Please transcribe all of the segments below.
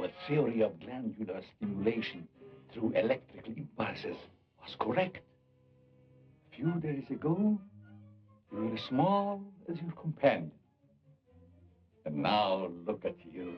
our theory of glandular stimulation through electrical impulses was correct. A few days ago, you were as small as your companion. And now look at you.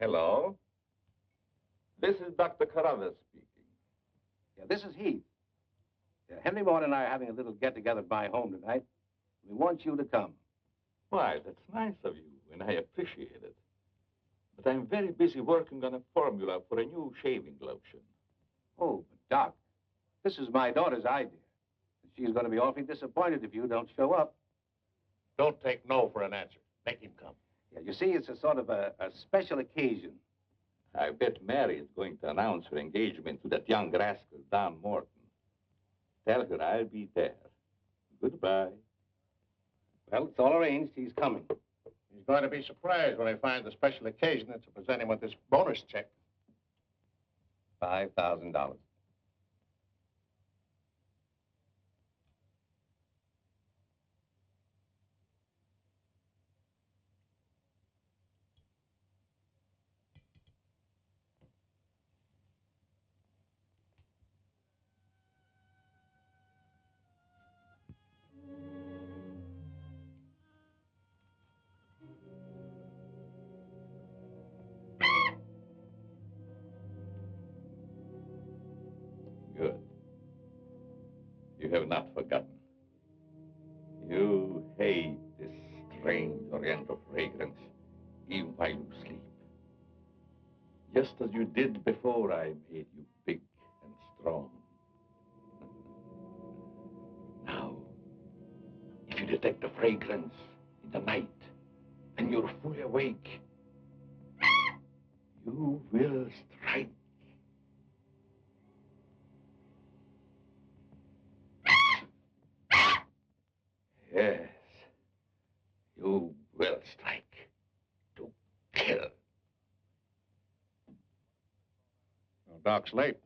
Hello. This is Dr. Carruthers speaking. Yeah, this is Heath. Henry Moore and I are having a little get-together at my home tonight. We want you to come. Why, that's nice of you, and I appreciate it. But I'm very busy working on a formula for a new shaving lotion. Oh, but Doc, this is my daughter's idea. She's going to be awfully disappointed if you don't show up. Don't take no for an answer. Make him come. Yeah, you see, it's a sort of a special occasion. I bet Mary is going to announce her engagement to that young rascal, Don Morton. Tell her I'll be there. Goodbye. Well, it's all arranged. He's coming. He's going to be surprised when he finds the special occasion is to present him with this bonus check. $5,000. you have not forgotten. You hate this strange oriental fragrance even while you sleep. Just as you did before I made you big and strong. Now, if you detect the fragrance in the night and you're fully awake, you will strike. Yes, you will strike to kill. Well, Doc's late.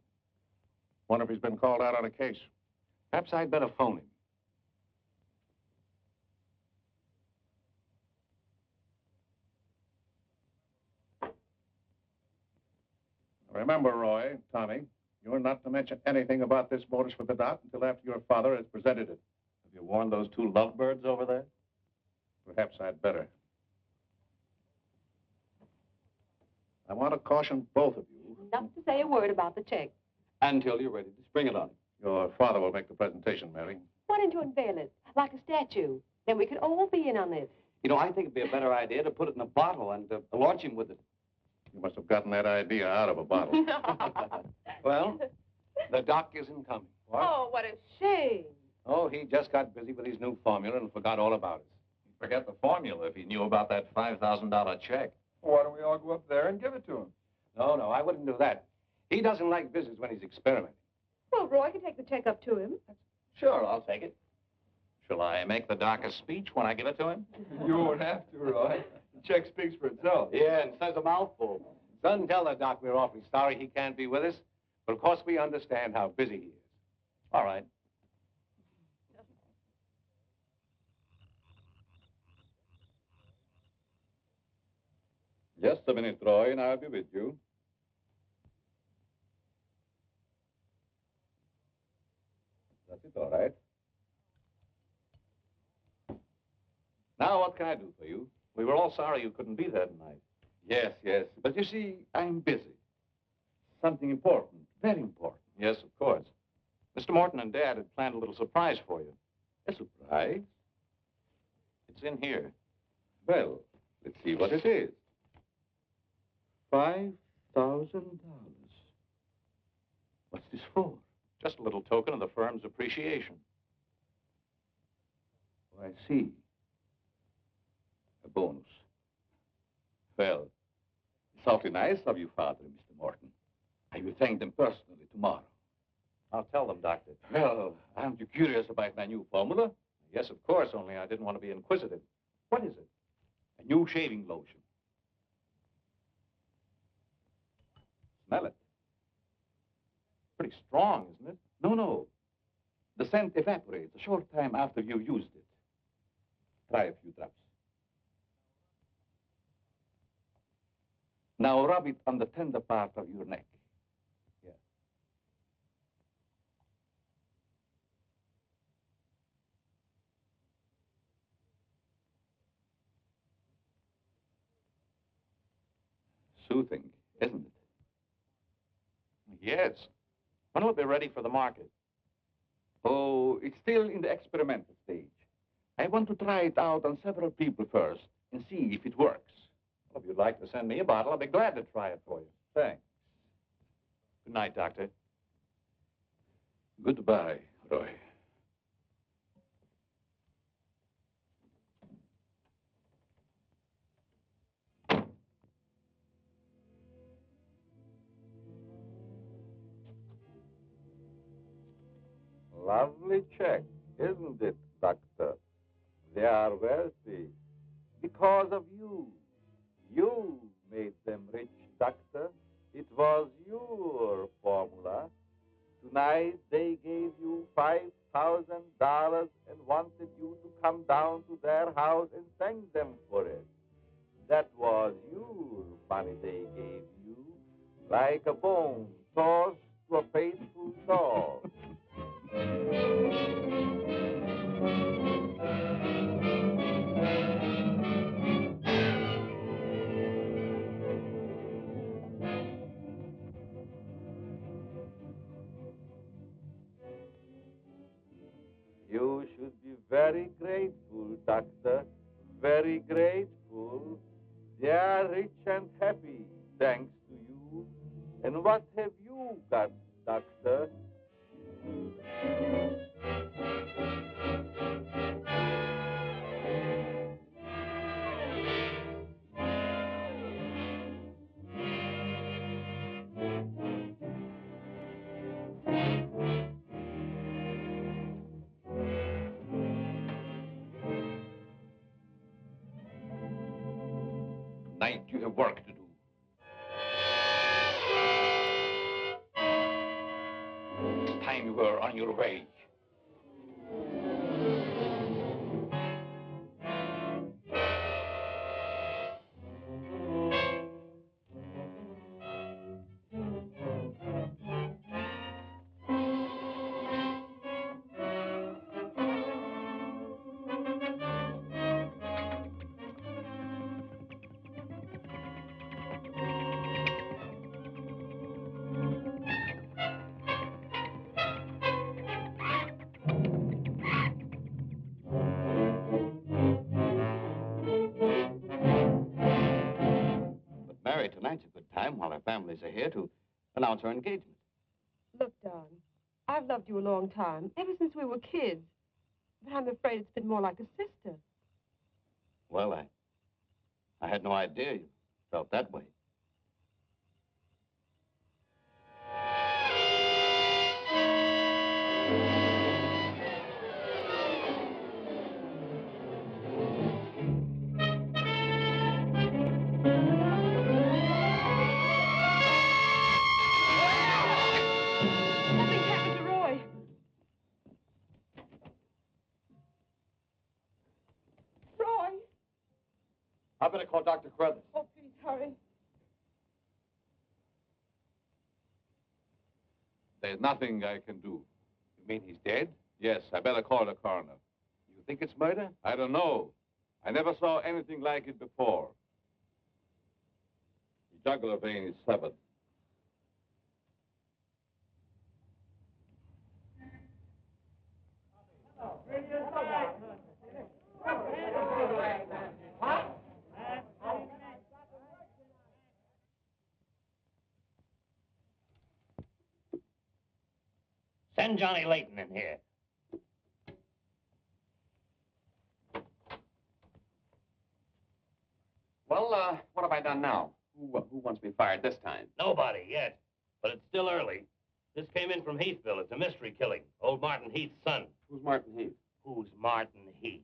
Wonder if he's been called out on a case. Perhaps I'd better phone him. Remember, Roy, Tommy, you're not to mention anything about this motor's for the Doc until after your father has presented it. Have you warned those two lovebirds over there? Perhaps I'd better. I want to caution both of you. Not to say a word about the check. Until you're ready to spring it on him. Your father will make the presentation, Mary. Why don't you unveil it, like a statue? Then we could all be in on this. You know, I think it'd be a better idea to put it in a bottle and launch him with it. You must have gotten that idea out of a bottle. Well, the Doc isn't coming. What? Oh, what a shame. Oh, he just got busy with his new formula and forgot all about it. Forget the formula if he knew about that $5,000 check. Why don't we all go up there and give it to him? No, I wouldn't do that. He doesn't like visits when he's experimenting. Well, Roy can take the check up to him. Sure, I'll take it. Shall I make the Doc a speech when I give it to him? You won't have to, Roy. The check speaks for itself. Yeah, and says a mouthful. Son, tell the Doc we're awfully sorry he can't be with us. But of course we understand how busy he is. All right. Just a minute, Roy, and I'll be with you. That's it, all right. Now, what can I do for you? We were all sorry you couldn't be there tonight. Yes. But you see, I'm busy. Something important, very important. Yes, of course. Mr. Morton and Dad had planned a little surprise for you. A surprise? It's in here. Well, let's see what it is. $5,000. What's this for? Just a little token of the firm's appreciation. Oh, I see. A bonus. Well, it's awfully nice of you, Father and Mr. Morton. I will thank them personally tomorrow. I'll tell them, Doctor. Well, aren't you curious about my new formula? Yes, of course, only I didn't want to be inquisitive. What is it? A new shaving lotion. Smell it. Pretty strong, isn't it? No. The scent evaporates a short time after you've used it. Try a few drops. Now rub it on the tender part of your neck. Here. Soothing, isn't it? Yes. When will it be ready for the market? Oh, it's still in the experimental stage. I want to try it out on several people first and see if it works. Well, if you'd like to send me a bottle, I'll be glad to try it for you. Thanks. Good night, Doctor. Goodbye, Roy. Lovely check, isn't it, Doctor? They are wealthy because of you. You made them rich, Doctor. It was your formula. Tonight they gave you $5,000 and wanted you to come down to their house and thank them for it. That was your money they gave you, like a bone tossed to a faithful dog. very grateful, Doctor. Very grateful. They are rich and happy, thanks to you. And what have you got, Doctor? Tonight you have work to do. It's time you were on your way. Mary, tonight's a good time while our families are here to announce our engagement. Look, darling, I've loved you a long time, ever since we were kids. But I'm afraid it's been more like a sister. Well, I had no idea you felt that way. Nothing's happened to Roy. Roy! I better call Dr. Carruthers. Oh, please hurry. There's nothing I can do. You mean he's dead? Yes, I better call the coroner. You think it's murder? I don't know. I never saw anything like it before. The jugular vein is severed. Send Johnny Layton in here. Well, what have I done now? Who wants me fired this time? Nobody yet, but it's still early. This came in from Heathville. It's a mystery killing. Old Martin Heath's son. Who's Martin Heath? Who's Martin Heath?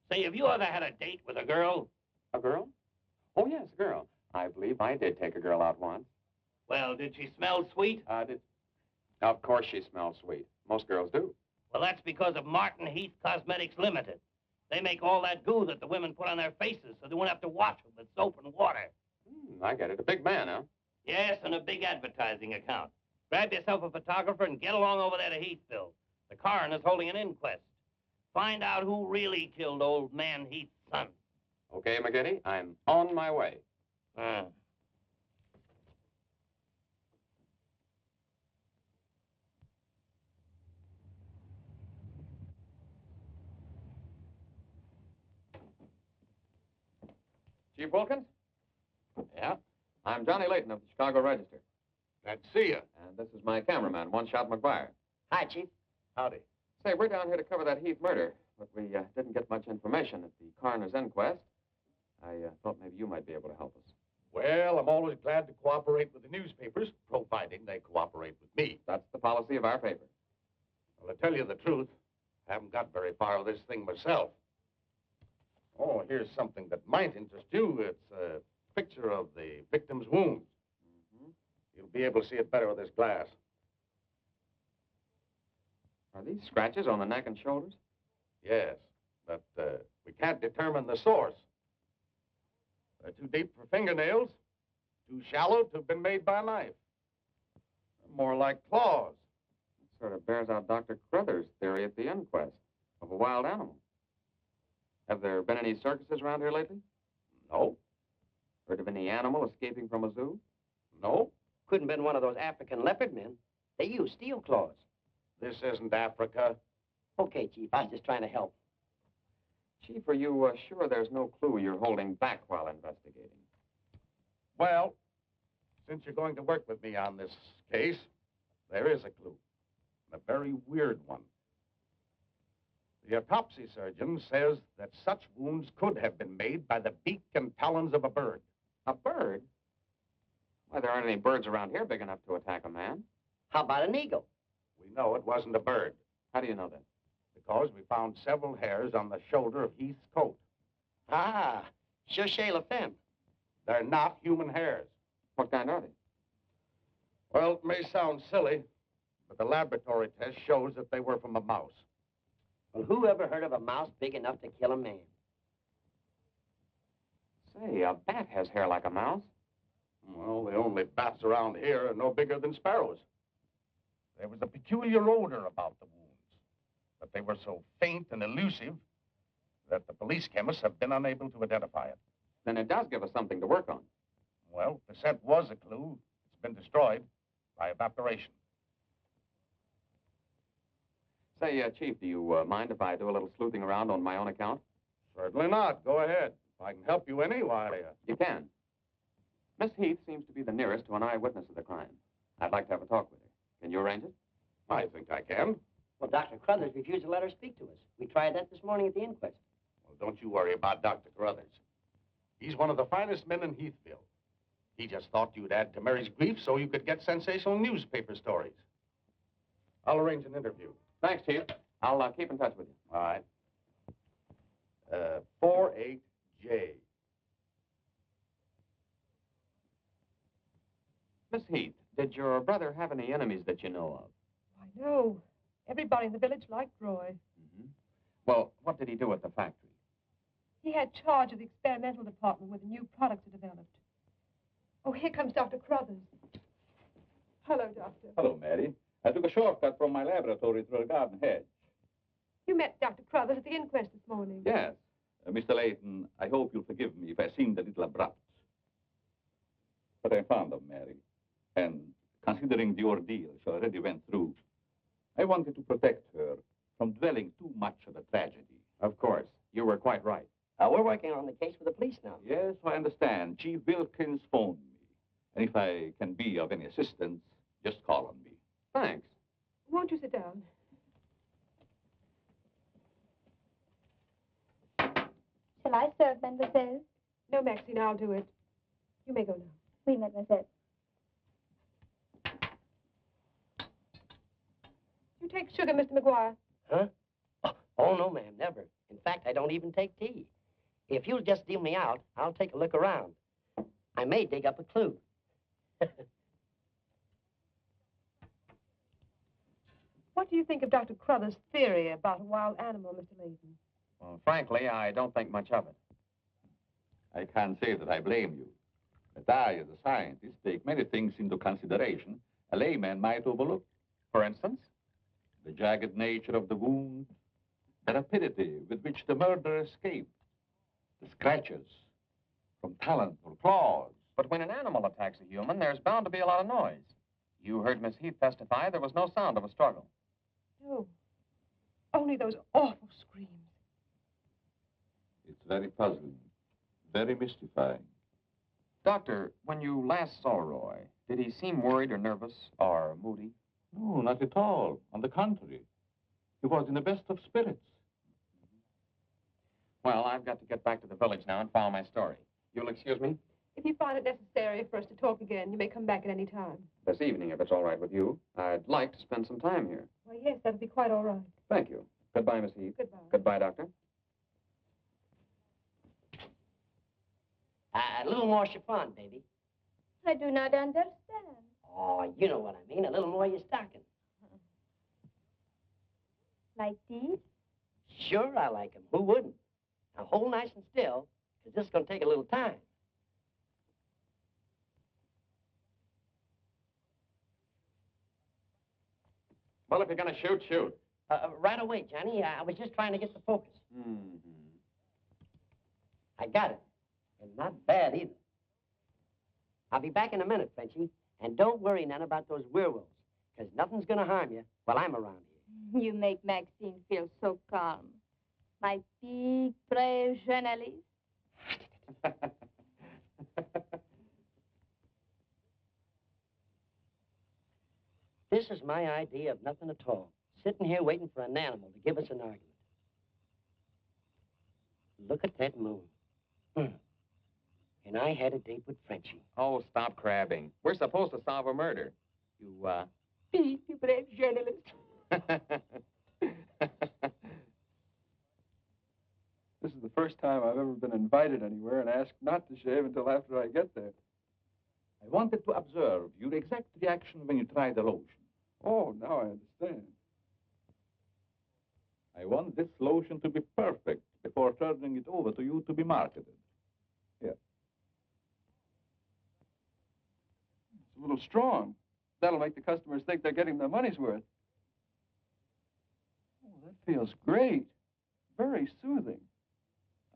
Say, have you ever had a date with a girl? A girl? Oh, yes, a girl. I believe I did take a girl out once. Well, did she smell sweet? Of course she smells sweet. Most girls do. Well, that's because of Martin Heath Cosmetics Limited. They make all that goo that the women put on their faces so they won't have to wash them with soap and water. I get it. A big man, huh? Yes, and a big advertising account. Grab yourself a photographer and get along over there to Heathville. The coroner's holding an inquest. Find out who really killed old man Heath's son. Okay, McGuire, I'm on my way. Chief Wilkins? Yeah? I'm Johnny Layton of the Chicago Register. Glad to see you. And this is my cameraman, One-Shot McGuire. Hi, Chief. Howdy. Say, we're down here to cover that Heath murder, but we didn't get much information at the coroner's inquest. I thought maybe you might be able to help us. Well, I'm always glad to cooperate with the newspapers, providing they cooperate with me. That's the policy of our paper. Well, to tell you the truth, I haven't got very far with this thing myself. Oh, here's something that might interest you. It's a picture of the victim's wounds. You'll be able to see it better with this glass. Are these scratches on the neck and shoulders? Yes, but we can't determine the source. They're too deep for fingernails, too shallow to have been made by a knife. More like claws. It sort of bears out Dr. Carruthers' theory at the inquest of a wild animal. Have there been any circuses around here lately? No. Heard of any animal escaping from a zoo? No. Couldn't have been one of those African leopard men. They use steel claws. This isn't Africa. Okay, Chief, I was just trying to help. Chief, are you sure there's no clue you're holding back while investigating? Well, since you're going to work with me on this case, there is a clue, and a very weird one. The autopsy surgeon says that such wounds could have been made by the beak and talons of a bird. A bird? Why, there aren't any birds around here big enough to attack a man. How about an eagle? We know it wasn't a bird. How do you know that? Because we found several hairs on the shoulder of Heath's coat. Ah, cherchez la femme. They're not human hairs. What kind are they? Well, it may sound silly, but the laboratory test shows that they were from a mouse. Well, who ever heard of a mouse big enough to kill a man? Say, a bat has hair like a mouse. Well, the only bats around here are no bigger than sparrows. There was a peculiar odor about the wounds, but they were so faint and elusive that the police chemists have been unable to identify it. Then it does give us something to work on. Well, the scent was a clue. It's been destroyed by evaporation. Say, Chief, do you mind if I do a little sleuthing around on my own account? Certainly not. Go ahead. If I can help you any, why... You can. Miss Heath seems to be the nearest to an eyewitness of the crime. I'd like to have a talk with her. Can you arrange it? I think I can. Well, Dr. Carruthers refused to let her speak to us. We tried that this morning at the inquest. Well, don't you worry about Dr. Carruthers. He's one of the finest men in Heathville. He just thought you'd add to Mary's grief so you could get sensational newspaper stories. I'll arrange an interview. Thanks, Chief. I'll keep in touch with you. All right. 48J. Miss Heath, did your brother have any enemies that you know of? I know. Everybody in the village liked Roy. Mm-hmm. Well, what did he do at the factory? He had charge of the experimental department where the new products are developed. Oh, here comes Dr. Carruthers. Hello, Doctor. Hello, Mary. I took a shortcut from my laboratory through a garden hedge. You met Dr. Carruthers at the inquest this morning. Yes. Mr. Layton, I hope you'll forgive me if I seemed a little abrupt. But I'm fond of Mary. And considering the ordeal she already went through, I wanted to protect her from dwelling too much on the tragedy. Of course. You were quite right. We're working on the case with the police now. Yes, I understand. Chief Wilkins phoned me. And if I can be of any assistance, just call on me. Thanks. Won't you sit down? Shall I serve, mademoiselle? No, Maxine, I'll do it. You may go now. Oui, mademoiselle. You take sugar, Mr. McGuire? Huh? Oh, no, ma'am, never. In fact, I don't even take tea. If you'll just deal me out, I'll take a look around. I may dig up a clue. What do you think of Dr. Carruthers' theory about a wild animal, Mr. Layton? Well, frankly, I don't think much of it. I can't say that I blame you. But I, as a scientist, take many things into consideration a layman might overlook. For instance? The jagged nature of the wound, the rapidity with which the murderer escaped, the scratches from talons or claws. But when an animal attacks a human, there's bound to be a lot of noise. You heard Miss Heath testify there was no sound of a struggle. No. Only those awful screams. It's very puzzling, very mystifying. Doctor, when you last saw Roy, did he seem worried or nervous or moody? No, not at all. On the contrary. He was in the best of spirits. Well, I've got to get back to the village now and follow my story. You'll excuse me? If you find it necessary for us to talk again, you may come back at any time. This evening, if it's all right with you. I'd like to spend some time here. Well, yes, that'll be quite all right. Thank you. Goodbye, Miss Heath. Goodbye. Goodbye, Doctor. A little more chiffon, baby. I do not understand. Oh, you know what I mean. A little more of your stocking. Like these? Sure, I like 'em. Who wouldn't? Now, hold nice and still, because this is going to take a little time. Well, if you're going to shoot, shoot. Right away, Johnny. I was just trying to get the focus. Mm-hmm. I got it. And not bad, either. I'll be back in a minute, Frenchy. And don't worry none about those werewolves, because nothing's going to harm you while I'm around here. You make Maxine feel so calm. My big, brave journalist. This is my idea of nothing at all. Sitting here waiting for an animal to give us an argument. Look at that moon. And I had a date with Frenchie. Oh, stop crabbing. We're supposed to solve a murder. You, Big, brave journalist. This is the first time I've ever been invited anywhere and asked not to shave until after I get there. I wanted to observe your exact reaction when you tried the lotion. Oh, now I understand. I want this lotion to be perfect before turning it over to you to be marketed. Here. It's a little strong. That'll make the customers think they're getting their money's worth. Oh, that feels great. Very soothing.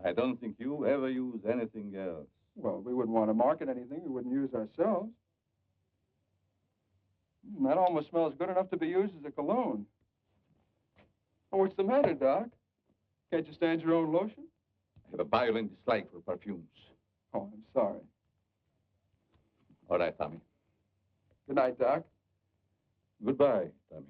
I don't think you ever use anything else. Well, we wouldn't want to market anything we wouldn't use ourselves. That almost smells good enough to be used as a cologne. Oh, what's the matter, Doc? Can't you stand your own lotion? I have a violent dislike for perfumes. Oh, I'm sorry. All right, Tommy. Good night, Doc. Goodbye, Tommy.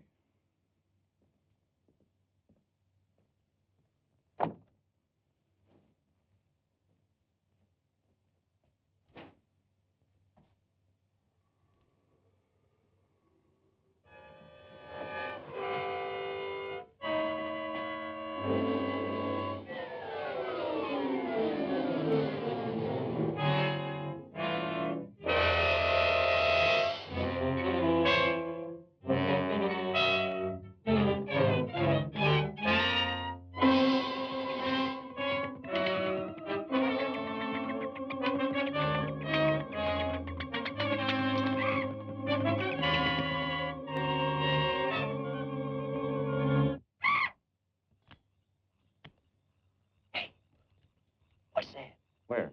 What's that? where?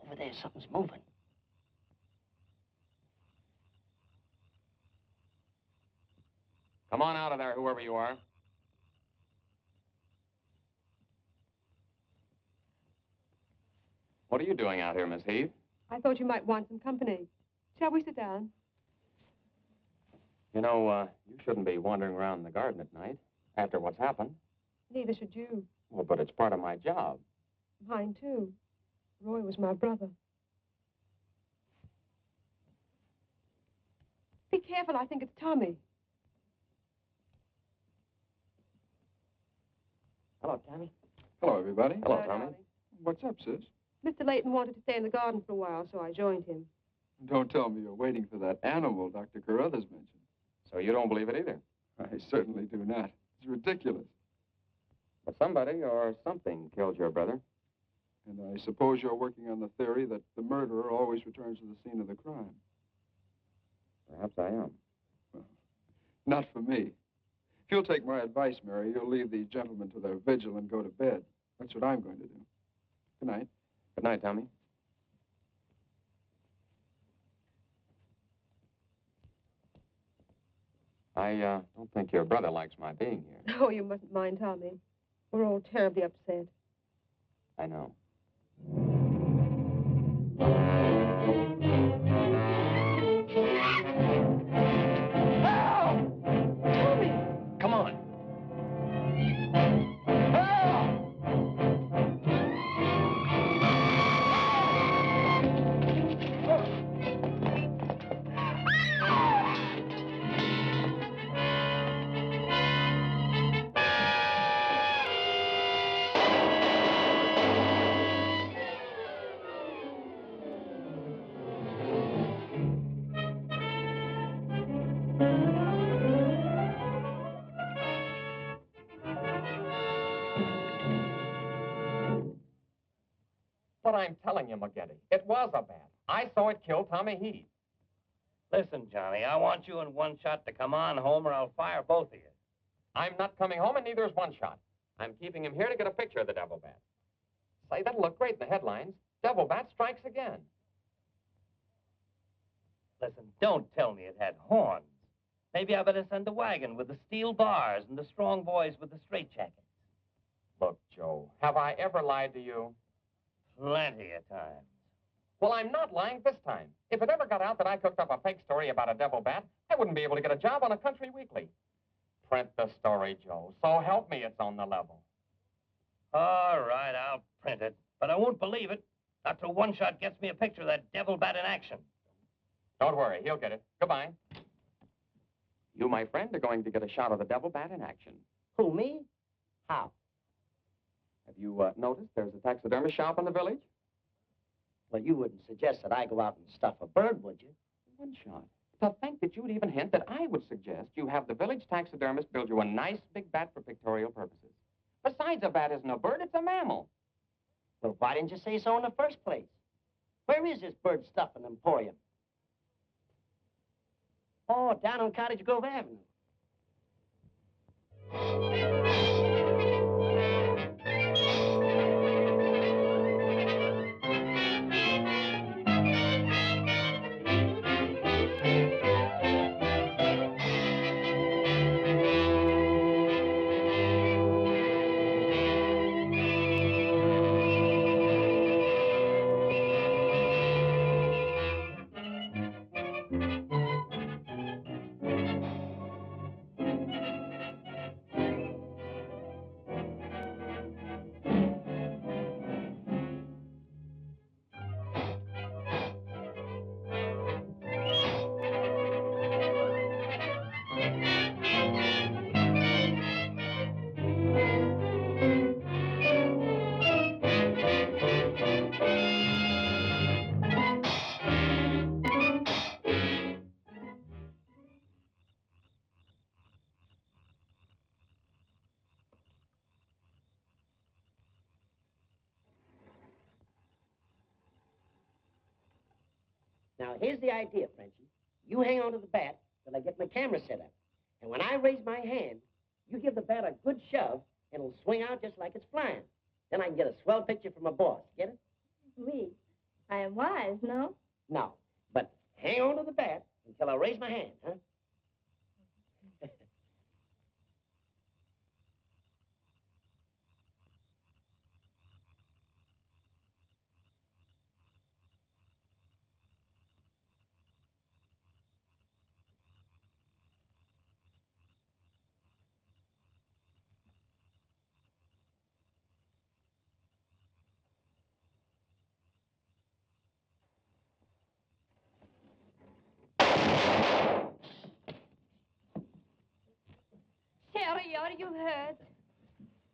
Over there, something's moving. Come on out of there, whoever you are. What are you doing out here, Miss Heath? I thought you might want some company. Shall we sit down? You know, you shouldn't be wandering around in the garden at night after what's happened. Neither should you. Well, but it's part of my job. Mine, too. Roy was my brother. Be careful, I think it's Tommy. Hello, Tommy. Hello, everybody. Hello, Tommy. darling. What's up, sis? Mr. Layton wanted to stay in the garden for a while, so I joined him. Don't tell me you're waiting for that animal Dr. Carruthers mentioned. So you don't believe it either? I certainly do not. It's ridiculous. But somebody or something killed your brother. And I suppose you're working on the theory that the murderer always returns to the scene of the crime. Perhaps I am. Well, not for me. If you'll take my advice, Mary, you'll leave these gentlemen to their vigil and go to bed. That's what I'm going to do. Good night. Good night, Tommy. I don't think your brother likes my being here. Oh, you mustn't mind Tommy. We're all terribly upset. I know. Tommy! Come on. But I'm telling you, McGuire, it was a bat. I saw it kill Tommy Heath. Listen, Johnny, I want you in one shot to come on home or I'll fire both of you. I'm not coming home, and neither is One Shot. I'm keeping him here to get a picture of the devil bat. Say, that'll look great in the headlines. Devil bat strikes again. Listen, don't tell me it had horns. Maybe I better send a wagon with the steel bars and the strong boys with the straitjackets. Look, Joe, have I ever lied to you? Plenty of times. Well, I'm not lying this time. If it ever got out that I cooked up a fake story about a devil bat, I wouldn't be able to get a job on a country weekly. Print the story, Joe. So help me, it's on the level. All right, I'll print it. But I won't believe it. Not till One Shot gets me a picture of that devil bat in action. Don't worry, he'll get it. Goodbye. You, my friend, are going to get a shot of the devil bat in action. Who, me? How? Have you noticed there's a taxidermist shop in the village? Well, you wouldn't suggest that I go out and stuff a bird, would you? One Shot. To think that you'd even hint that I would suggest you have the village taxidermist build you a nice big bat for pictorial purposes. Besides, a bat isn't a bird, it's a mammal. Well, why didn't you say so in the first place? Where is this bird stuffing emporium? Oh, down on Cottage Grove Avenue. Now, here's the idea, Frenchie. You hang on to the bat till I get my camera set up. And when I raise my hand, you give the bat a good shove, and it'll swing out just like it's flying. Then I can get a swell picture for my boss. Get it? Oui. I am wise, no? No. But hang on to the bat until I raise my hand, huh? Harry, are you hurt?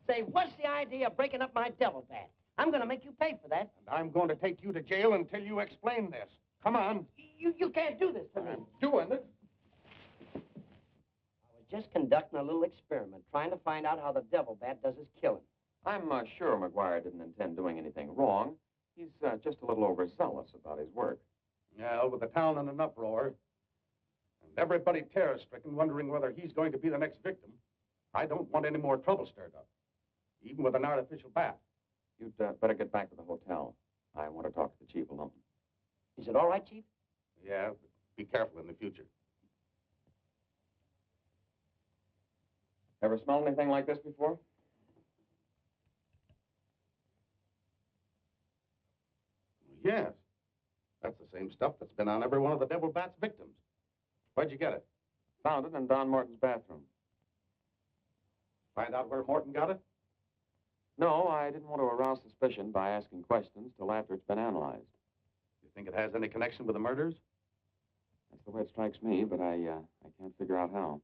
Say, what's the idea of breaking up my devil bat? I'm going to make you pay for that. And I'm going to take you to jail until you explain this. Come on. You can't do this to me. I'm doing it. I was just conducting a little experiment, trying to find out how the devil bat does his killing. I'm sure McGuire didn't intend doing anything wrong. He's just a little overzealous about his work. Yeah, with the town in an uproar, and everybody terror-stricken, wondering whether he's going to be the next victim, I don't want any more trouble stirred up, even with an artificial bat. You'd better get back to the hotel. I want to talk to the chief alone. Is it all right, Chief? Yeah, but be careful in the future. Ever smelled anything like this before? Yes. That's the same stuff that's been on every one of the devil bat's victims. Where'd you get it? Found it in Don Morton's bathroom. Find out where Morton got it? No, I didn't want to arouse suspicion by asking questions till after it's been analyzed. You think it has any connection with the murders? That's the way it strikes me, but I can't figure out how.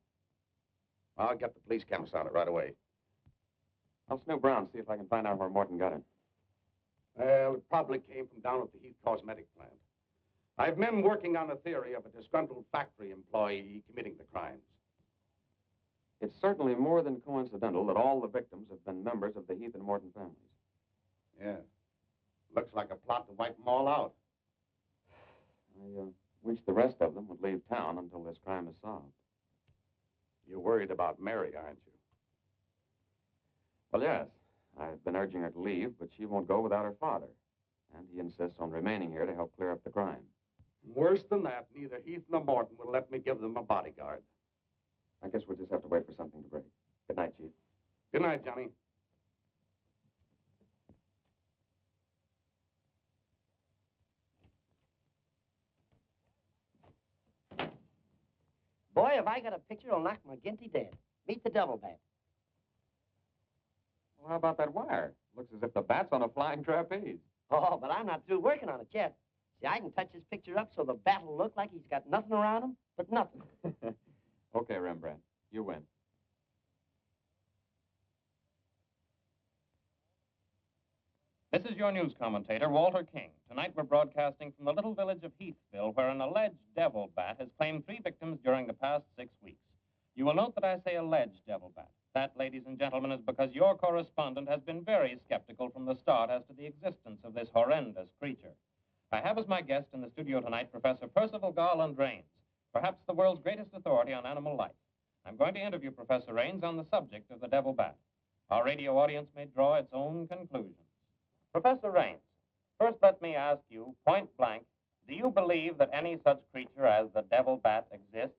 I'll get the police chemist on it right away. I'll snoop around, see if I can find out where Morton got it. Well, it probably came from down at the Heath Cosmetic plant. I've men working on a theory of a disgruntled factory employee committing the crimes. It's certainly more than coincidental that all the victims have been members of the Heath and Morton families. Yeah. Looks like a plot to wipe them all out. I wish the rest of them would leave town until this crime is solved. You're worried about Mary, aren't you? Well, yes. I've been urging her to leave, but she won't go without her father. And he insists on remaining here to help clear up the crime. Worse than that, neither Heath nor Morton will let me give them a bodyguard. I guess we'll just have to wait for something to break. Good night, Chief. Good night, Johnny. Boy, if I got a picture, it'll knock McGinty dead. Meet the devil bat. Well, how about that wire? Looks as if the bat's on a flying trapeze. Oh, but I'm not through working on it yet. See, I can touch this picture up so the bat will look like he's got nothing around him but nothing. Okay, Rembrandt. You win. This is your news commentator, Walter King. Tonight we're broadcasting from the little village of Heathville, where an alleged devil bat has claimed 3 victims during the past 6 weeks. You will note that I say alleged devil bat. That, ladies and gentlemen, is because your correspondent has been very skeptical from the start as to the existence of this horrendous creature. I have as my guest in the studio tonight Professor Percival Garland Rains, perhaps the world's greatest authority on animal life. I'm going to interview Professor Rains on the subject of the devil bat. Our radio audience may draw its own conclusions. Professor Rains, first let me ask you, point blank, do you believe that any such creature as the devil bat exists?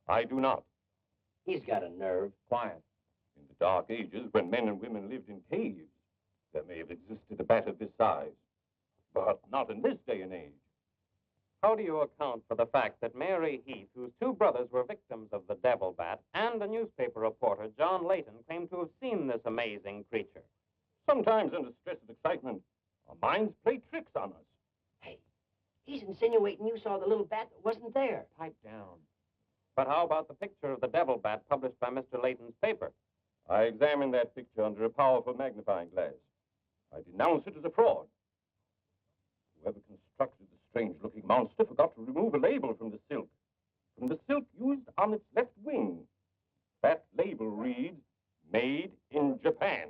I do not. He's got a nerve. Quiet. In the Dark Ages, when men and women lived in caves, there may have existed a bat of this size. But not in this day and age. How do you account for the fact that Mary Heath, whose 2 brothers were victims of the devil bat, and a newspaper reporter, John Layton, claim to have seen this amazing creature? Sometimes under stress of excitement, our minds play tricks on us. Hey, he's insinuating you saw the little bat that wasn't there. Pipe down. But how about the picture of the devil bat published by Mr. Layton's paper? I examined that picture under a powerful magnifying glass. I denounce it as a fraud. Whoever constructed the strange-looking monster forgot to remove a label from the silk. From the silk used on its left wing. That label reads, "Made in Japan."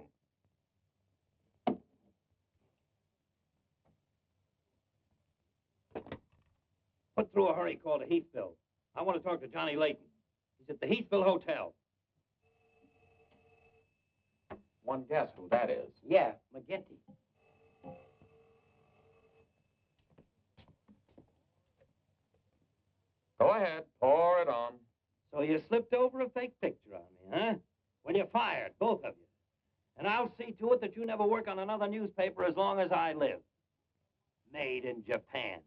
Put through a hurry call to Heathville. I want to talk to Johnny Layton. He's at the Heathville Hotel. One guess who that is. Yeah, McGinty. Go ahead, pour it on. So you slipped over a fake picture on me, huh? Well, you're fired, both of you. And I'll see to it that you never work on another newspaper as long as I live. Made in Japan.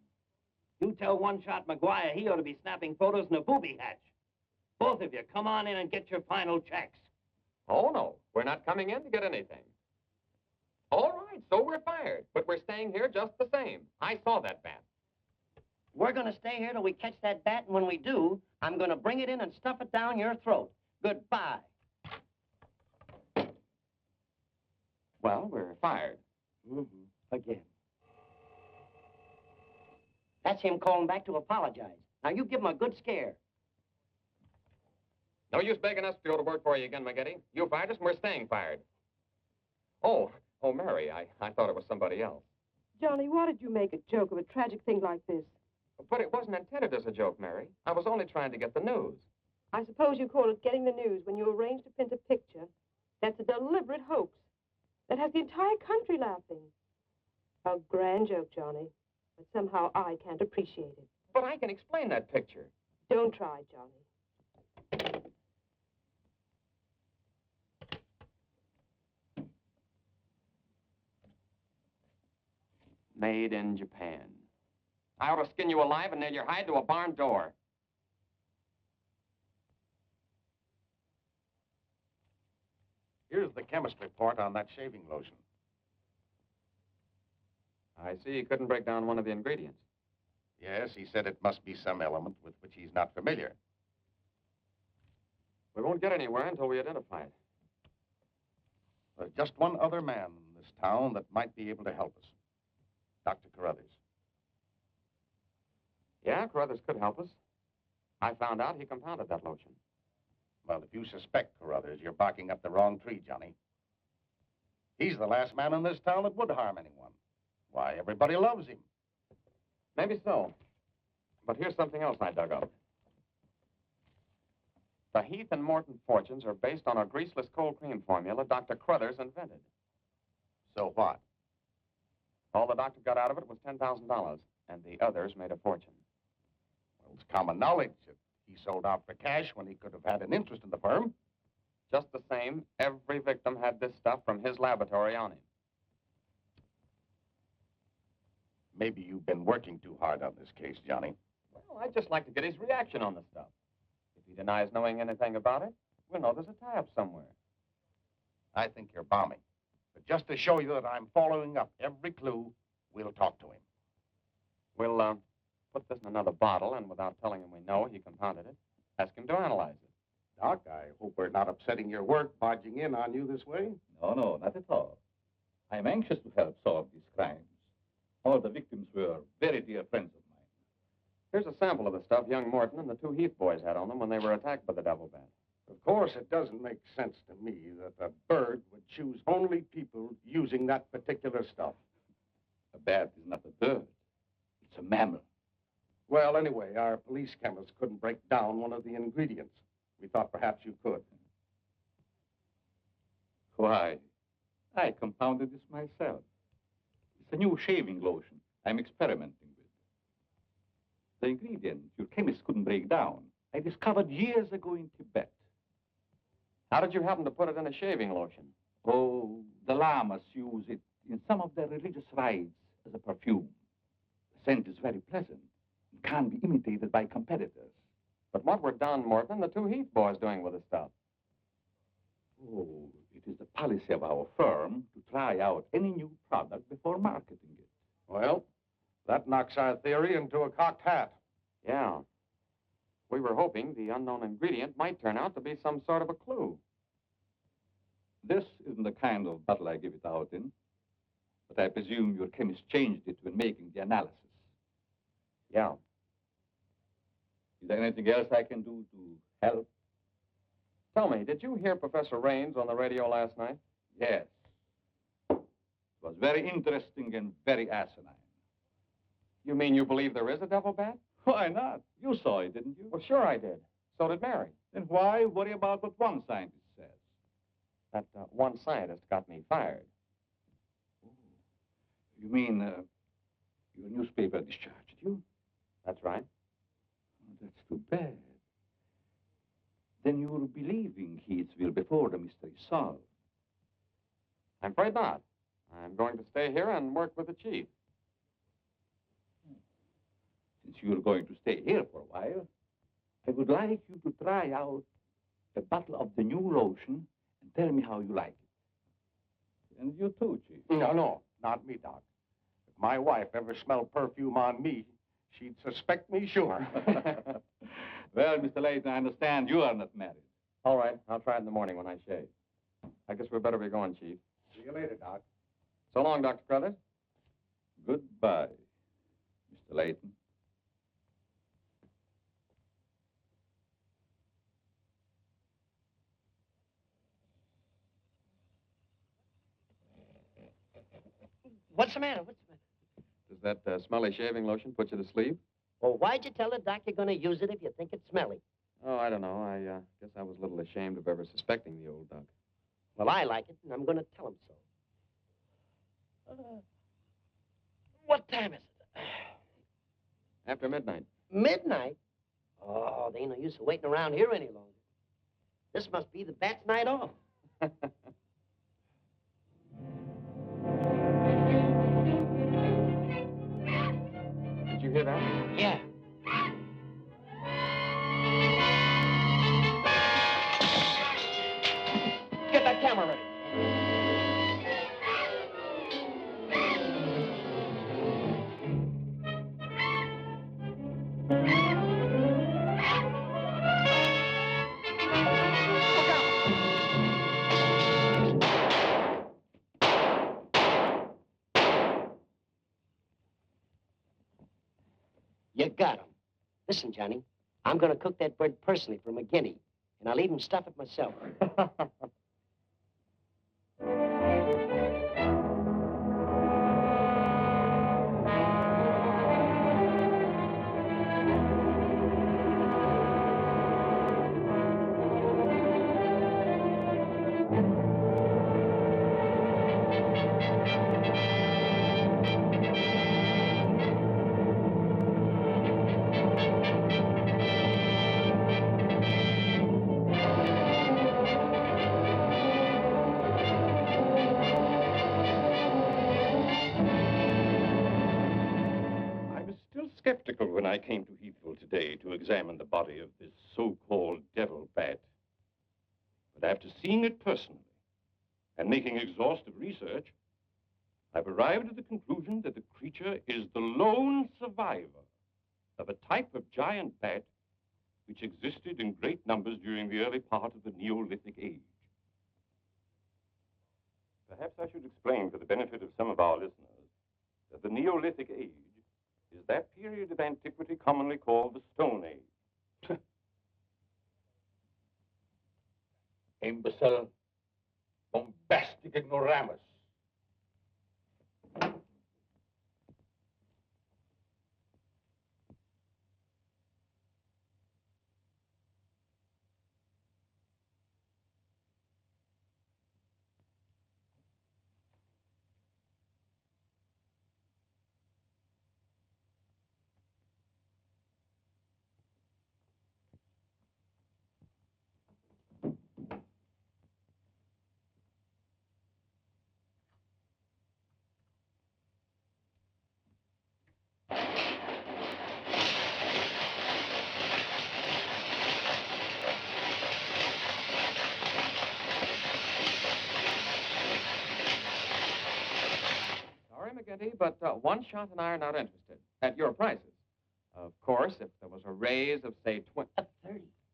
You tell one-shot McGuire he ought to be snapping photos in a booby hatch. Both of you, come on in and get your final checks. Oh, no, we're not coming in to get anything. All right, so we're fired, but we're staying here just the same. I saw that bat. We're going to stay here till we catch that bat, and when we do, I'm going to bring it in and stuff it down your throat. Goodbye. Well, we're fired. Again. That's him calling back to apologize. Now, you give him a good scare. No use begging us to go to work for you again, McGinty. You fired us, and we're staying fired. Oh, Mary, I thought it was somebody else. Johnny, why did you make a joke of a tragic thing like this? But it wasn't intended as a joke, Mary. I was only trying to get the news. I suppose you call it getting the news when you arrange to print a picture. That's a deliberate hoax that has the entire country laughing. A grand joke, Johnny, but somehow I can't appreciate it. But I can explain that picture. Don't try, Johnny. Made in Japan. I ought to skin you alive and nail your hide to a barn door. Here's the chemist report on that shaving lotion. I see you couldn't break down one of the ingredients. Yes, he said it must be some element with which he's not familiar. We won't get anywhere until we identify it. There's just one other man in this town that might be able to help us. Dr. Carruthers. Yeah, Carruthers could help us. I found out he compounded that lotion. Well, if you suspect Carruthers, you're barking up the wrong tree, Johnny. He's the last man in this town that would harm anyone. Why, everybody loves him. Maybe so. But here's something else I dug up. The Heath and Morton fortunes are based on a greaseless cold cream formula Dr. Carruthers invented. So what? All the doctor got out of it was $10,000, and the others made a fortune. Well, it's common knowledge that he sold out for cash when he could have had an interest in the firm. Just the same, every victim had this stuff from his laboratory on him. Maybe you've been working too hard on this case, Johnny. Well, I'd just like to get his reaction on the stuff. If he denies knowing anything about it, we'll know there's a tie-up somewhere. I think you're balmy. But just to show you that I'm following up every clue, we'll talk to him. We'll put this in another bottle, and without telling him we know he compounded it, ask him to analyze it. Doc, I hope we're not upsetting your work barging in on you this way. No, no, not at all. I am anxious to help solve these crimes. All the victims were very dear friends of mine. Here's a sample of the stuff young Morton and the two Heath boys had on them when they were attacked by the devil bat. Of course, it doesn't make sense to me that a bird would choose only people using that particular stuff. A bat is not a bird. It's a mammal. Well, anyway, our police chemist couldn't break down one of the ingredients. We thought perhaps you could. Why, I compounded this myself. It's a new shaving lotion I'm experimenting with. The ingredient your chemist couldn't break down, I discovered years ago in Tibet. How did you happen to put it in a shaving lotion? Oh, the lamas use it in some of their religious rites as a perfume. The scent is very pleasant and can't be imitated by competitors. But what were Don Morton and the two Heath boys doing with the stuff? Oh, it is the policy of our firm to try out any new product before marketing it. Well, that knocks our theory into a cocked hat. Yeah. We were hoping the unknown ingredient might turn out to be some sort of a clue. This isn't the kind of bottle I give it out in, but I presume your chemist changed it when making the analysis. Yeah. Is there anything else I can do to help? Tell me, did you hear Professor Raines on the radio last night? Yes. It was very interesting and very asinine. You mean you believe there is a devil bat? Why not? You saw it, didn't you? Well, sure I did. So did Mary. Then why worry about what one scientist says? That one scientist got me fired. You mean your newspaper discharged you? That's right. Oh, that's too bad. Then you were believing Heathville before the mystery is solved. I'm afraid not. I'm going to stay here and work with the chief. Since you're going to stay here for a while, I would like you to try out a bottle of the new lotion and tell me how you like it. And you too, Chief. No, not me, Doc. If my wife ever smelled perfume on me, she'd suspect me sure. Well, Mr. Layton, I understand you are not married. All right, I'll try it in the morning when I shave. I guess we better be going, Chief. See you later, Doc. So long, Dr. Carruthers. Goodbye, Mr. Layton. What's the matter? What's the matter? Does that smelly shaving lotion put you to sleep? Well, why'd you tell the doc you're going to use it if you think it's smelly? Oh, I don't know. I guess I was a little ashamed of ever suspecting the old duck. Well, I like it, and I'm going to tell him so. What time is it? After midnight. Midnight? Oh, there ain't no use of waiting around here any longer. This must be the bat's night off. Did you hear that? Yeah. Get that camera ready. You got him. Listen, Johnny, I'm going to cook that bird personally for McGinney, and I'll even stuff it myself. I was still skeptical when I came to Heathville today to examine the body of this so-called after seeing it personally and making exhaustive research, I've arrived at the conclusion that the creature is the lone survivor of a type of giant bat which existed in great numbers during the early part of the Neolithic age. Perhaps I should explain for the benefit of some of our listeners that the Neolithic age is that period of antiquity commonly called the Stone Age. Imbecile, bombastic ignoramus. But one shot and I are not interested. At your prices. Of course, if there was a raise of, say,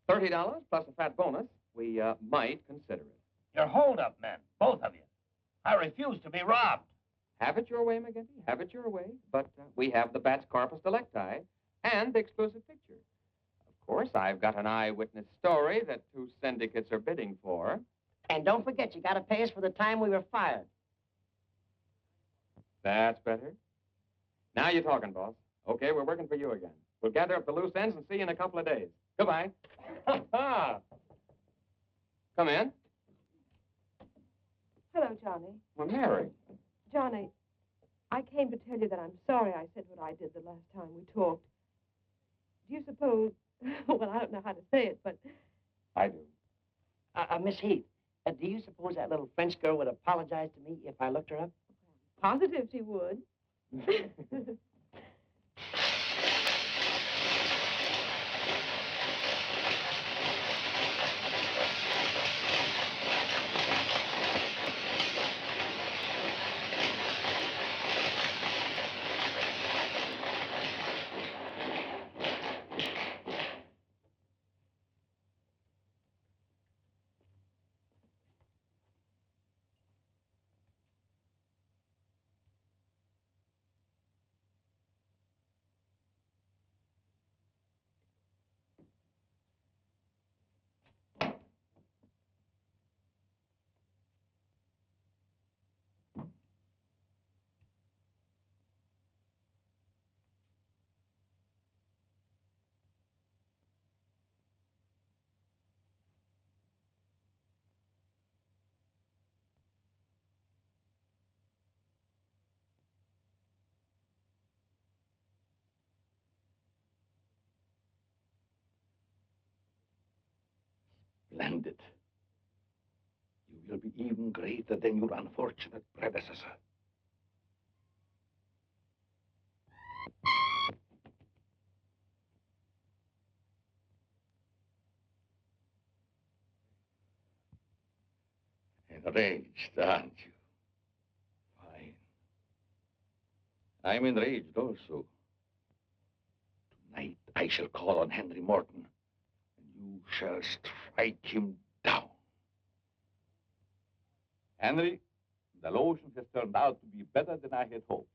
$30 plus a fat bonus, we might consider it. You're hold-up men, both of you. I refuse to be robbed. Have it your way, McGuire. Have it your way. But we have the bat's corpus delicti and the exclusive picture. Of course, I've got an eyewitness story that 2 syndicates are bidding for. And don't forget, you got to pay us for the time we were fired. That's better. Now you're talking, boss. Okay, we're working for you again. We'll gather up the loose ends and see you in a couple of days. Goodbye. Come in. Hello, Johnny. Well, Mary. Johnny, I came to tell you that I'm sorry I said what I did the last time we talked. Do you suppose, well, I don't know how to say it, but... I do. Miss Heath, do you suppose that little French girl would apologize to me if I looked her up? Positive she would. Splendid. You will be even greater than your unfortunate predecessor. Enraged, aren't you? Fine. I'm enraged also. Tonight I shall call on Henry Morton. You shall strike him down. Henry, the lotion has turned out to be better than I had hoped.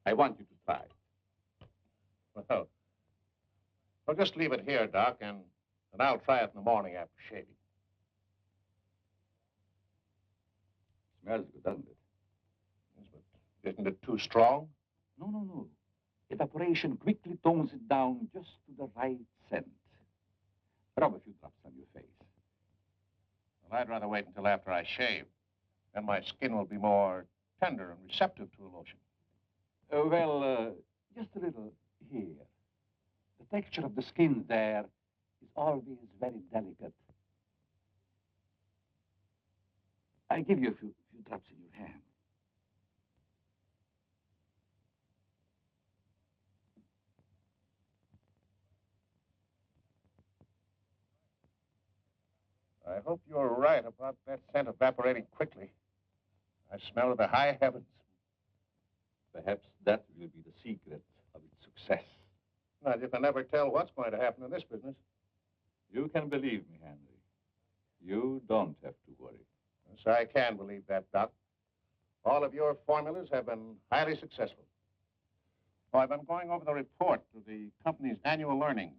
I want you to try it. Well, I'll just leave it here, Doc, and I'll try it in the morning after shaving. Smells good, doesn't it? Yes, but isn't it too strong? No. Evaporation quickly tones it down just to the right scent. Rub a few drops on your face. Well, I'd rather wait until after I shave. Then my skin will be more tender and receptive to a lotion. Just a little here. The texture of the skin there is always very delicate. I give you a few drops in your hand. I hope you're right about that scent evaporating quickly. I smell the high heavens. Perhaps that will be the secret of its success. Now, you can never tell what's going to happen in this business. You can believe me, Henry. You don't have to worry. Yes, I can believe that, Doc. All of your formulas have been highly successful. Well, I've been going over the report of the company's annual earnings.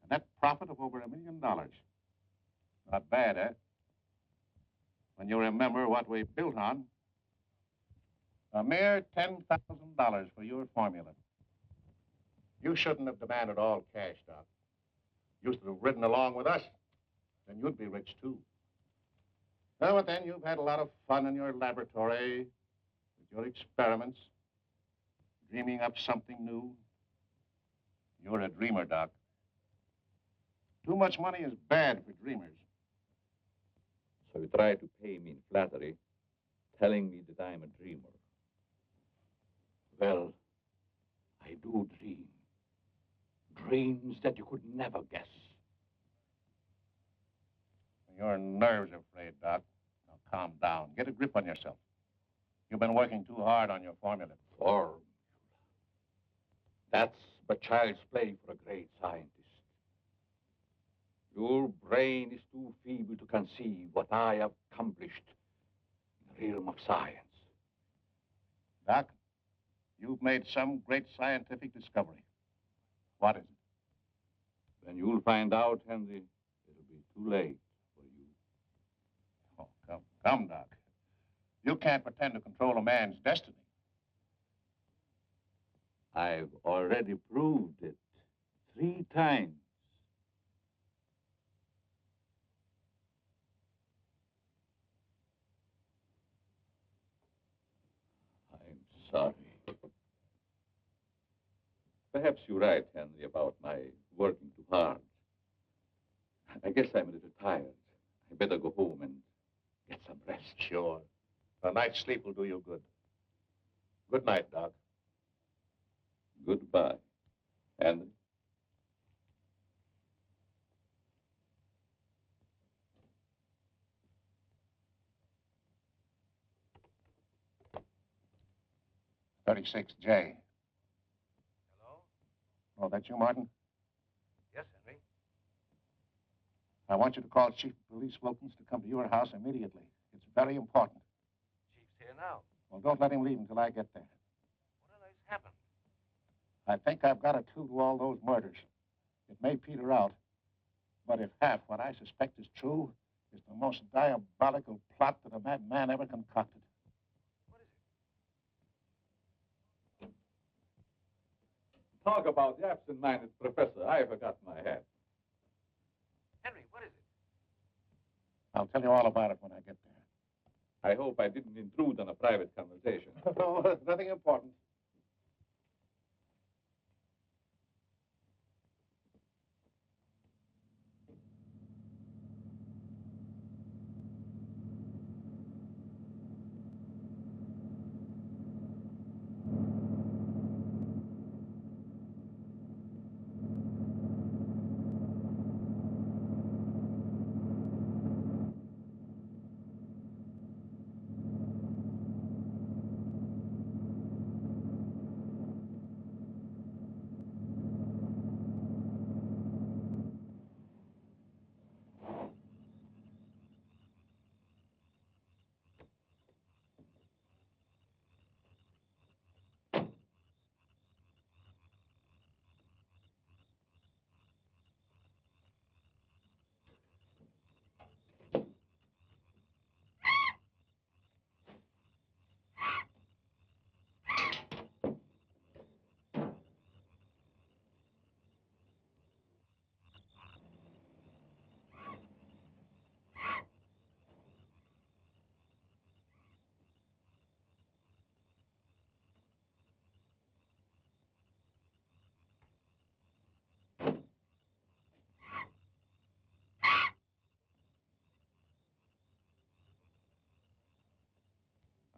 A net profit of over $1 million. Not bad, eh? When you remember what we built on. A mere $10,000 for your formula. You shouldn't have demanded all cash, Doc. You should have ridden along with us. Then you'd be rich, too. Now and then, you've had a lot of fun in your laboratory, with your experiments, dreaming up something new. You're a dreamer, Doc. Too much money is bad for dreamers. So you try to pay me in flattery, telling me that I'm a dreamer. Well, I do dream. Dreams that you could never guess. Your nerves are frayed, Doc. Now, calm down. Get a grip on yourself. You've been working too hard on your formula. Formula. That's but child's play for a great scientist. Your brain is too feeble to conceive what I have accomplished in the realm of science. Doc, you've made some great scientific discovery. What is it? When you'll find out, Henry, it'll be too late for you. Oh, come, Doc. You can't pretend to control a man's destiny. I've already proved it 3 times. I'm sorry. Perhaps you're right, Henry, about my working too hard. I guess I'm a little tired. I better go home and get some rest. Sure. A night's sleep will do you good. Good night, Doc. Goodbye, Henry. "36J. Hello? Oh, that's you, Martin? Yes, Henry. I want you to call Chief of Police Wilkins to come to your house immediately. It's very important. Chief's here now. Well, don't let him leave until I get there. What on earth's happened? I think I've got a clue to all those murders. It may peter out, but if half what I suspect is true, it's the most diabolical plot that a madman ever concocted. Talk about the absent-minded professor. I forgot my hat. Henry, what is it? I'll tell you all about it when I get there. I hope I didn't intrude on a private conversation. No, nothing important.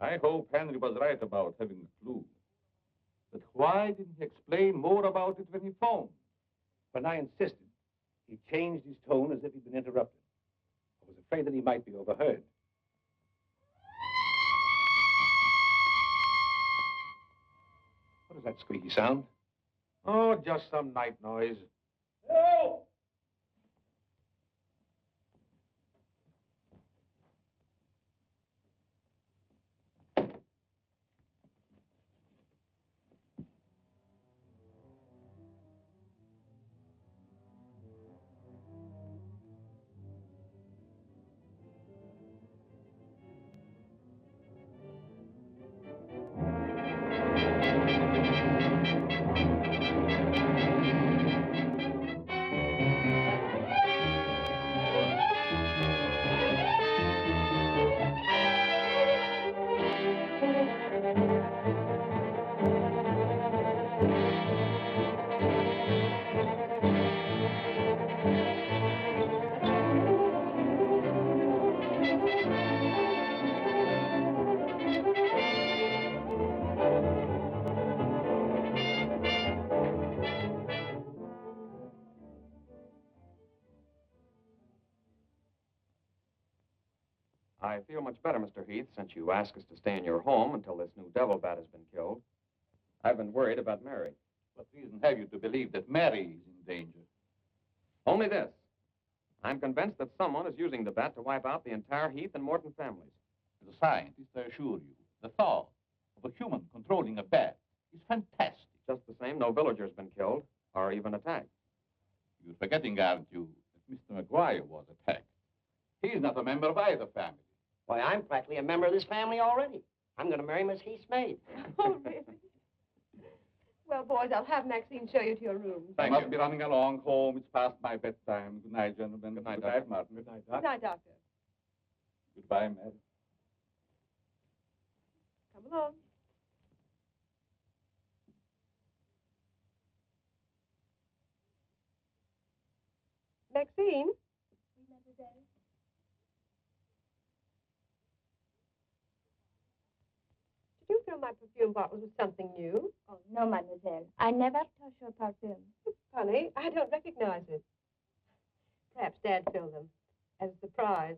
I hope Henry was right about having a clue. But why didn't he explain more about it when he phoned? When I insisted, he changed his tone as if he'd been interrupted. I was afraid that he might be overheard. What is that squeaky sound? Oh, just some night noise. Hello! I feel much better, Mr. Heath, since you asked us to stay in your home until this new devil bat has been killed. I've been worried about Mary. What reason have you to believe that Mary is in danger? Only this. I'm convinced that someone is using the bat to wipe out the entire Heath and Morton families. As a scientist, I assure you, the thought of a human controlling a bat is fantastic. Just the same, no villager's been killed or even attacked. You're forgetting, aren't you, that Mr. McGuire was attacked. He's not a member of either family. Why, I'm practically a member of this family already. I'm going to marry Miss Heath's maid. Oh, really? Well, boys, I'll have Maxine show you to your room. I must be running along home. It's past my bedtime. Good night, gentlemen. Good night, Good night, Martin. Good night, Good night, Doctor. Goodbye, Mary. Come along. Maxine? Did you fill my perfume bottles with something new? Oh, no, mademoiselle. I never touch your perfume. Funny, I don't recognize it. Perhaps Dad filled them as a surprise.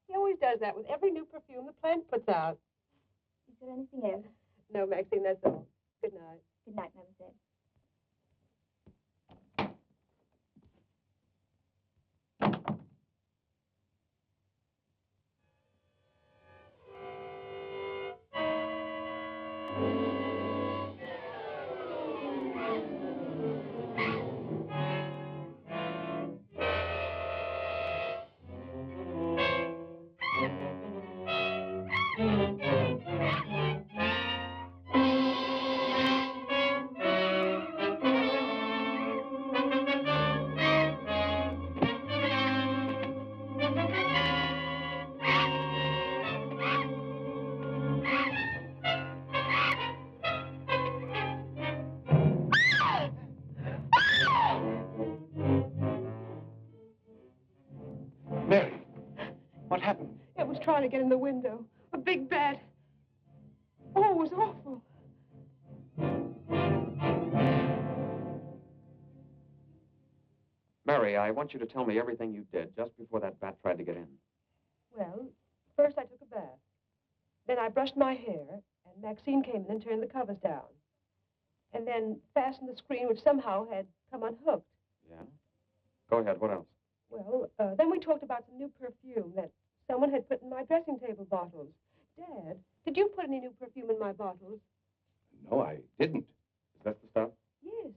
He always does that with every new perfume the plant puts out. Is there anything else? No, Maxine, that's all. Good night. Good night, mademoiselle. Mary, what happened? It was trying to get in the window. A big bat. Oh, it was awful. Mary, I want you to tell me everything you did just before that bat tried to get in. Well, first I took a bath. Then I brushed my hair, and Maxine came in and turned the covers down. And then fastened the screen, which somehow had come unhooked. Yeah? Go ahead, what else? Well, then we talked about some new perfume that someone had put in my dressing table bottles. Dad, did you put any new perfume in my bottles? No, I didn't. Is that the stuff? Yes.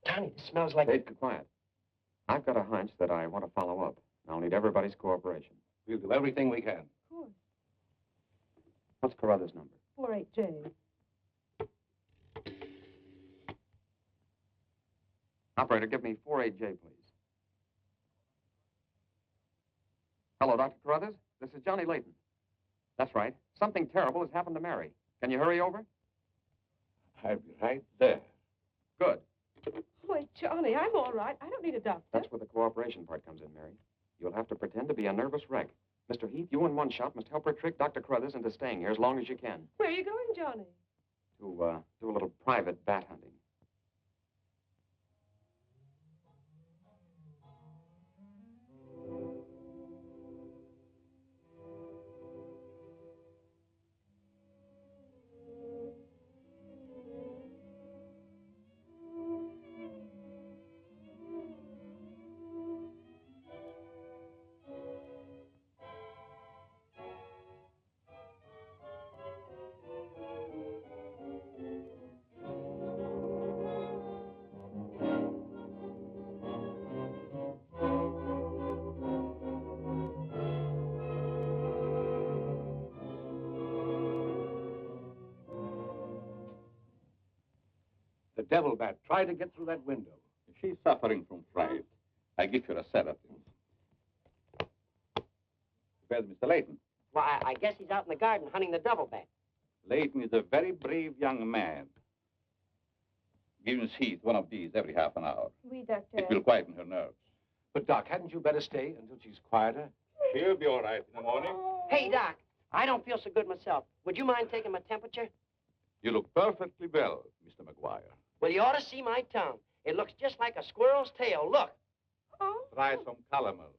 Johnny, this smells like... Hey, be quiet. I've got a hunch that I want to follow up. I'll need everybody's cooperation. We'll do everything we can. Of course. What's Carruthers' number? 48J. Operator, give me 48J, please. Hello, Dr. Carruthers. This is Johnny Layton. That's right. Something terrible has happened to Mary. Can you hurry over? I'll be right there. Good. Boy, Johnny, I'm all right. I don't need a doctor. That's where the cooperation part comes in, Mary. You'll have to pretend to be a nervous wreck. Mr. Heath, you in one shot must help her trick Dr. Carruthers into staying here as long as you can. Where are you going, Johnny? To, do a little private bat hunting. The devil bat tried to get through that window. She's suffering from fright. I give her a sedative. Where's Mr. Layton? Why, I guess he's out in the garden hunting the devil bat. Layton is a very brave young man. Give Miss Heath one of these every half an hour. Oui, doctor. It will quieten her nerves. But, Doc, hadn't you better stay until she's quieter? She'll be all right in the morning. Hey, Doc, I don't feel so good myself. Would you mind taking my temperature? You look perfectly well, Mr. McGuire. Well, you ought to see my tongue. It looks just like a squirrel's tail. Look. Try some calomel.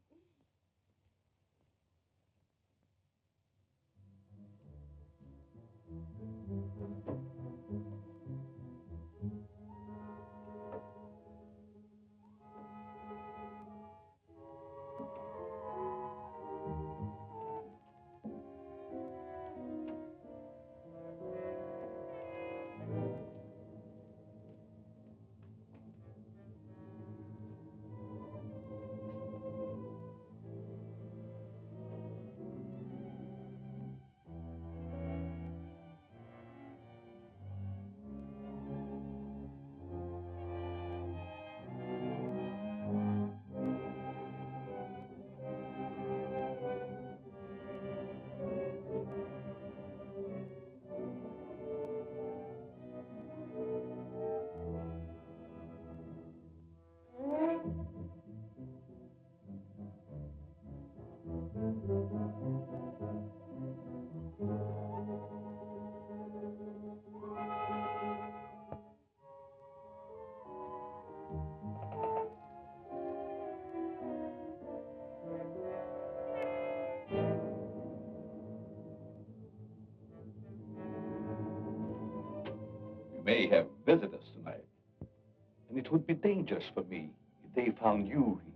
May have visitors tonight. And it would be dangerous for me if they found you here.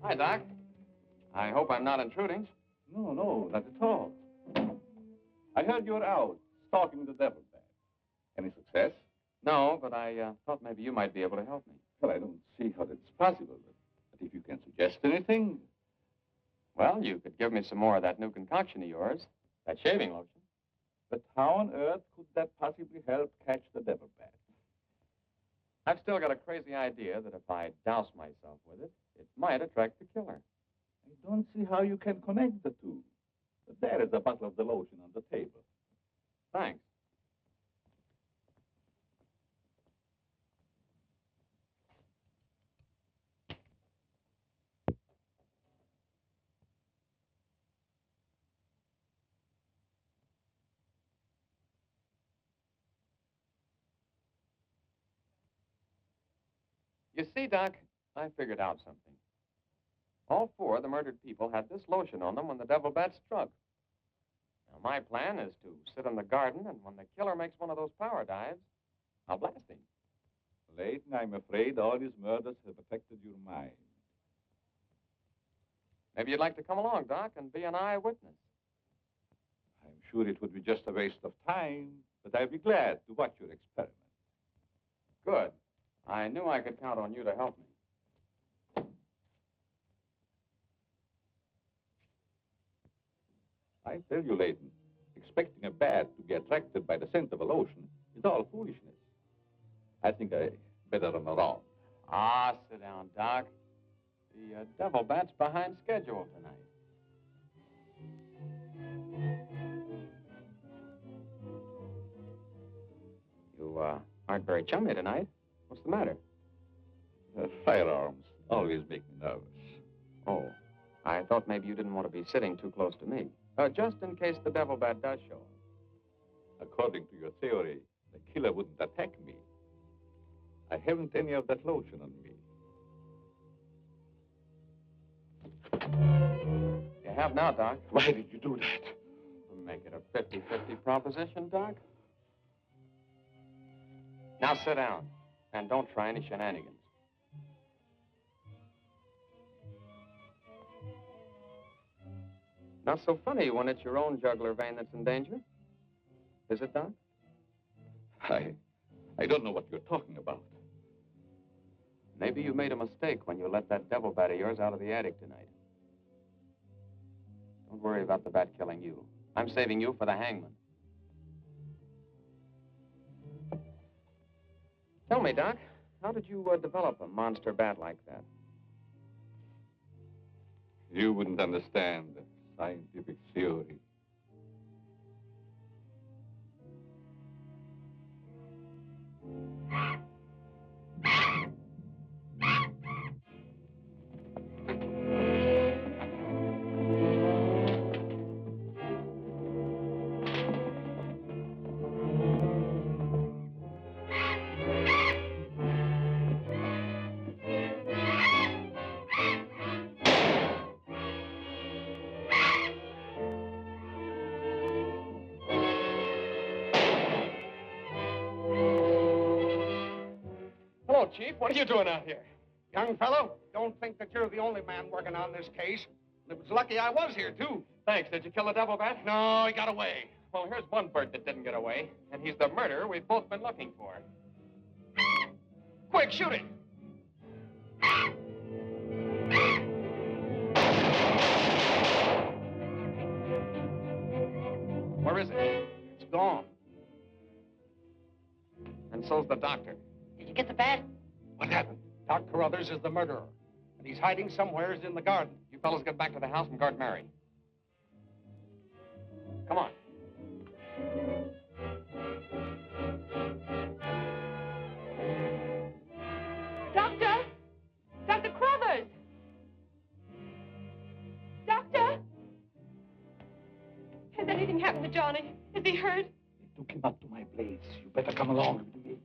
Hi, Doc. I hope I'm not intruding. No, no, not at all. I heard you were out stalking the devil bat. Any success? No, but I thought maybe you might be able to help me. Well, I don't see how that's possible. But if you can suggest anything... Well, you could give me some more of that new concoction of yours, that shaving lotion. But how on earth could that possibly help catch the devil bat? I've still got a crazy idea that if I douse myself with it, it might attract the killer. I don't see how you can connect the two. But there is a bottle of the lotion on the table. Thanks. You see, Doc, I figured out something. All four of the murdered people had this lotion on them when the devil bat struck. Now, my plan is to sit in the garden, and when the killer makes one of those power dives, I'll blast him. Layton, I'm afraid all these murders have affected your mind. Maybe you'd like to come along, Doc, and be an eyewitness. I'm sure it would be just a waste of time, but I'd be glad to watch your experiment. Good. I knew I could count on you to help me. I tell you, Layton, expecting a bat to be attracted by the scent of a lotion is all foolishness. I think better than around. Ah, sit down, Doc. The devil bat's behind schedule tonight. You aren't very chummy tonight. What's the matter? Firearms always make me nervous. Oh, I thought maybe you didn't want to be sitting too close to me. Just in case the devil bat does show up. According to your theory, the killer wouldn't attack me. I haven't any of that lotion on me. You have now, Doc. Why did you do that? Make it a 50-50 proposition, Doc. Now sit down, and don't try any shenanigans. Not so funny when it's your own jugular vein that's in danger. Is it, Doc? I don't know what you're talking about. Maybe you made a mistake when you let that devil bat of yours out of the attic tonight. Don't worry about the bat killing you. I'm saving you for the hangman. Tell me, Doc, how did you develop a monster bat like that? You wouldn't understand the scientific theory. Hello, Chief. What are you doing out here? Young fellow, don't think that you're the only man working on this case. It was lucky I was here, too. Thanks. Did you kill the devil bat? No, he got away. Well, here's one bird that didn't get away, and he's the murderer we've both been looking for. Quick, shoot it! Where is it? It's gone. And so's the doctor. Did you get the bat? What happened? Doc Carruthers is the murderer, and he's hiding somewhere in the garden. You fellas get back to the house and guard Mary. Come on. Doctor! Dr. Carruthers! Doctor! Has anything happened to Johnny? Is he hurt? They took him up to my place. You better come along with me.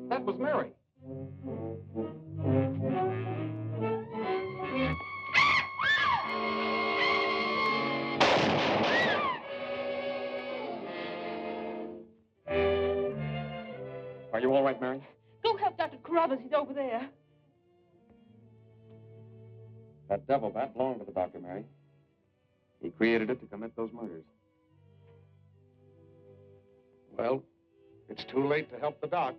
That was Mary. Are you all right, Mary? Go help Dr. Carruthers. He's over there. That devil bat belonged to the doctor, Mary. He created it to commit those murders. Well, it's too late to help the doc.